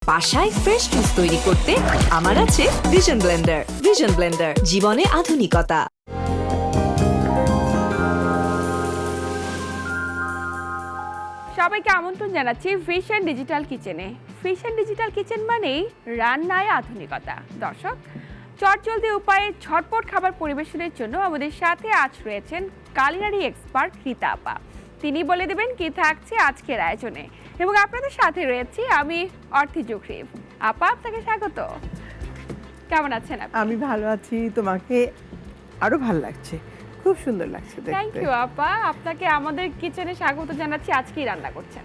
বাসায় fresh juice তৈরি করতে আমার আছে ভিশন ব্লেন্ডার। ভিশন ব্লেন্ডার, জীবনে আধুনিকতা। সবাইকে আমন্ত্রণ জানাচ্ছি ভিশন ডিজিটাল কিচেনে। ভিশন ডিজিটাল কিচেন মানেই রান্নায় আধুনিকতা। দর্শক, চটজলদি উপায়ে ঝটপট খাবার পরিবেশনের জন্য আমাদের সাথে আজ রয়েছেন কালিনারি এক্সপার্ট রীতা আপা। তিনি বলে দেবেন কি থাকছে আজকের আয়োজনে। এবং আপনাদের সাথে রয়েছি আমি অর্থি জুখরিফ। আপা, আপনাকে স্বাগত। কেমন আছেন আপনি? আমি ভালো আছি, তোমাকে আরো ভালো লাগছে, খুব সুন্দর লাগছে দেখতে। থ্যাংক ইউ আপা, আপনাকে আমাদের কিচেনে স্বাগত জানাচ্ছি। আজকেই রান্না করছেন?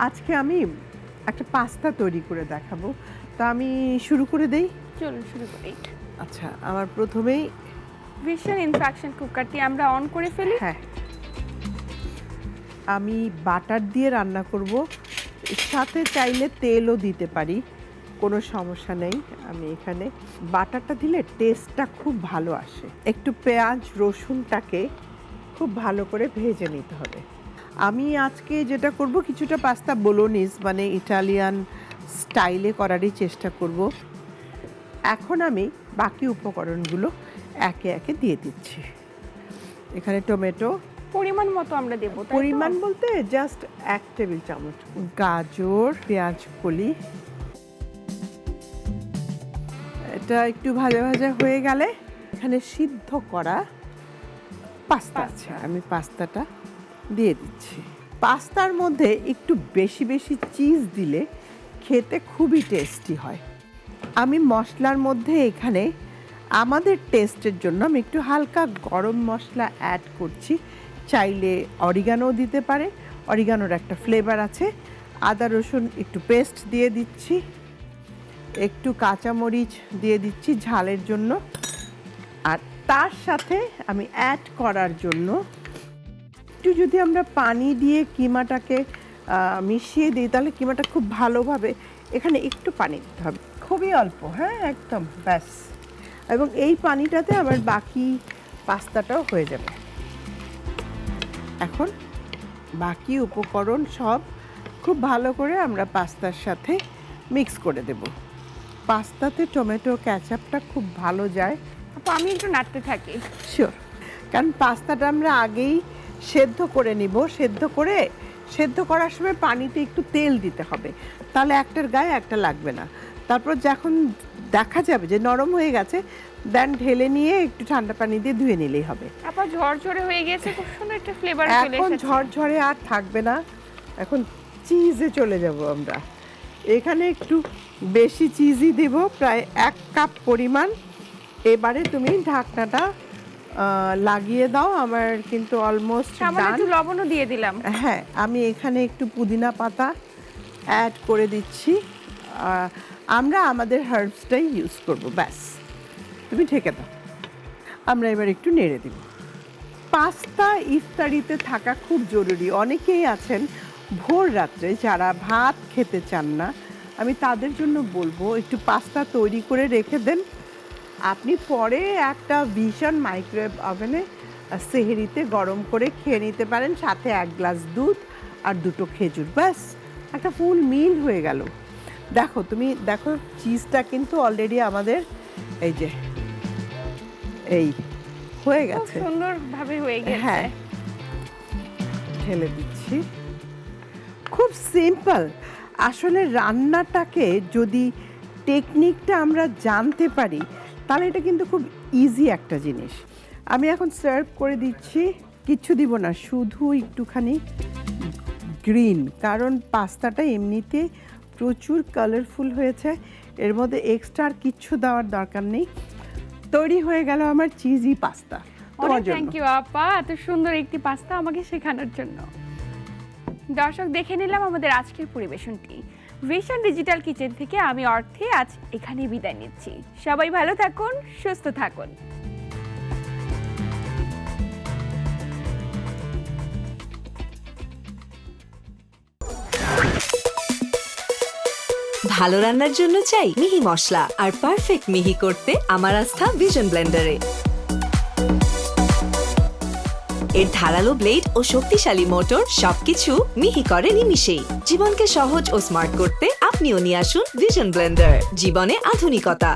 আজকে আমি একটা পাস্তা তৈরি করে দেখাবো, তা আমি শুরু করে দেই। চলুন শুরু করি। আচ্ছা, আমার প্রথমেই ভিশন ইনফ্যাকশন কুকারটি আমরা অন করে ফেলি। হ্যাঁ, আমি বাটার দিয়ে রান্না করব, সাথে চাইলে তেলও দিতে পারি, কোনো সমস্যা নেই। আমি এখানে বাটারটা দিলে টেস্টটা খুব ভালো আসে। একটু পেঁয়াজ রসুনটাকে খুব ভালো করে ভেজে নিতে হবে। আমি আজকে যেটা করব, কিছুটা পাস্তা বোলোনিজ মানে ইটালিয়ান স্টাইলে করারই চেষ্টা করব। এখন আমি বাকি উপকরণগুলো একে একে দিয়ে দিচ্ছি। এখানে টমেটো পরিমাণ মতো আমরা দেব, তাই তো? পরিমাণ বলতে জাস্ট 1 টেবিল চামচ, গাজর, পেঁয়াজ কলি। এটা একটু ভাজা ভাজা হয়ে গেলে এখানে সিদ্ধ করা পাস্তা আছে, আমি পাস্তাটা দিয়ে দিচ্ছি। পাস্তার মধ্যে একটু বেশি বেশি চিজ দিলে খেতে খুবই টেস্টি হয়। আমি মশলার মধ্যে এখানে আমাদের টেস্টের জন্য আমি একটু হালকা গরম মশলা অ্যাড করছি। চাইলে অরিগানো দিতে পারে, অরিগানোর একটা ফ্লেভার আছে। আদা রসুন একটু পেস্ট দিয়ে দিচ্ছি, একটু কাঁচামরিচ দিয়ে দিচ্ছি ঝালের জন্য। আর তার সাথে আমি অ্যাড করার জন্য একটু যদি আমরা পানি দিয়ে কিমাটাকে মিশিয়ে দিই, তাহলে কিমাটা খুব ভালোভাবে, এখানে একটু পানি দিতে হবে, খুবই অল্প, হ্যাঁ একদম ব্যাস। এবং এই পানিটাতে আমার বাকি পাস্তাটাও হয়ে যাবে। এখন বাকি উপকরণ সব খুব ভালো করে আমরা পাস্তার সাথে মিক্স করে দেব। পাস্তাতে টমেটো ক্যাচাপটা খুব ভালো যায়। আপা, আমি একটু নাড়তে থাকি। শিওর, কারণ পাস্তাটা আমরা আগেই সেদ্ধ করে নিব। সেদ্ধ করার সময় পানিতে একটু তেল দিতে হবে, তাহলে একটার গায়ে একটা লাগবে না। তারপর যখন দেখা যাবে যে নরম হয়ে গেছে, দেন ঢেলে নিয়ে একটু ঠান্ডা পানি দিয়ে ধুয়ে নিলেই হবে। আপা, ঝরঝরে হয়ে গেছে, খুব সুন্দর একটা ফ্লেভার চলে এসেছে। এখন ঝরঝরে আর থাকবে না, এখন চিজে চলে যাব আমরা। এখানে একটু বেশি চিজই দেব, প্রায় 1 কাপ পরিমাণ। এবারে তুমি ঢাকনাটা লাগিয়ে দাও। আমার কিন্তু অলমোস্ট সামান্য ডান। একটু লবণও দিয়ে দিলাম। হ্যাঁ, আমি এখানে একটু পুদিনা পাতা অ্যাড করে দিচ্ছি। আমরা আমাদের হার্বসটাই ইউজ করব, ব্যাস। তুমি ঢেকে দাও, আমরা এবার একটু নেড়ে দিব। পাস্তা ইফতারিতে থাকা খুব জরুরি। অনেকেই আছেন ভোর রাত্রে যারা ভাত খেতে চান না, আমি তাদের জন্য বলবো একটু পাস্তা তৈরি করে রেখে দেন। আপনি পরে একটা ভিশন মাইক্রোওয়েভ ওভেনে সেহরিতে গরম করে খেয়ে নিতে পারেন, সাথে 1 গ্লাস দুধ আর 2টো খেজুর, ব্যাস একটা ফুল মিল হয়ে গেল। দেখো, তুমি দেখো চিজটা কিন্তু অলরেডি আমাদের এই যে এই হয়ে খুব গেছে, সুন্দরভাবে হয়ে গেছে। হ্যাঁ ঢেলে দিচ্ছি। খুব সিম্পল। আসলে রান্নাটাকে যদি টেকনিকটা আমরা জানতে পারি, তাহলে এটা কিন্তু খুব ইজি একটা জিনিস। আমি এখন সার্ভ করে দিচ্ছি, কিচ্ছু দিব না, শুধু একটুখানি গ্রিন, কারণ পাস্তাটা এমনিতে প্রচুর কালারফুল হয়েছে, এর মধ্যে এক্সট্রা আর কিচ্ছু দেওয়ার দরকার নেই। তৈরি হয়ে গেল আমার চিজি পাস্তা তোমার জন্য। থ্যাংক ইউ আপা, এত সুন্দর একটি পাস্তা আমাকে শেখানোর জন্য। দর্শক, দেখে নিলাম আমাদের আজকের পরিবেশনটি। ভিশন ডিজিটাল কিচেন থেকে আমি অর্থে আজ এখানে বিদায় নিচ্ছি। সবাই ভালো থাকুন, সুস্থ থাকুন। ভালো রান্নার জন্য চাই মিহি মশলা, আর পারফেক্ট মিহি করতে আমার আস্থা ভিশন ব্লেন্ডারে। এর ধারালো ব্লেড ও শক্তিশালী মোটর সবকিছু মিহি করে নিমিষেই। জীবনকে সহজ ও স্মার্ট করতে আপনিও নিয়ে আসুন ভিশন ব্লেন্ডার, জীবনে আধুনিকতা।